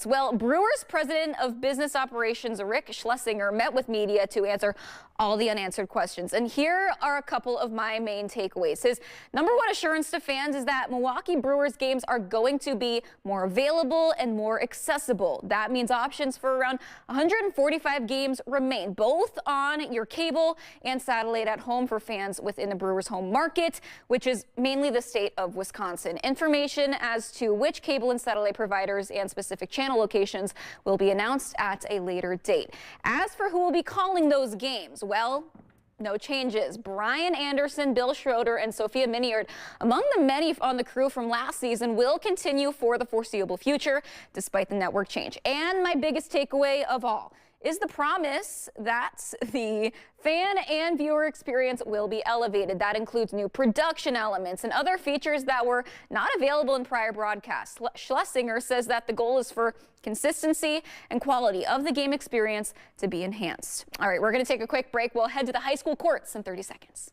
Well, Brewers president of business operations Rick Schlesinger met with media to answer all the unanswered questions. And here are a couple of my main takeaways. His number one assurance to fans is that Milwaukee Brewers games are going to be more available and more accessible. That means options for around 145 games remain, both on your cable and satellite at home for fans within the Brewers home market, which is mainly the state of Wisconsin. Information as to which cable and satellite providers and specific channel locations will be announced at a later date. As for who will be calling those games, well, no changes. Brian Anderson, Bill Schroeder, and Sophia Miniard, among the many on the crew from last season, will continue for the foreseeable future despite the network change. And my biggest takeaway of all is the promise that the fan and viewer experience will be elevated. That includes new production elements and other features that were not available in prior broadcasts. Schlesinger says that the goal is for consistency and quality of the game experience to be enhanced. All right, we're going to take a quick break. We'll head to the high school courts in 30 seconds.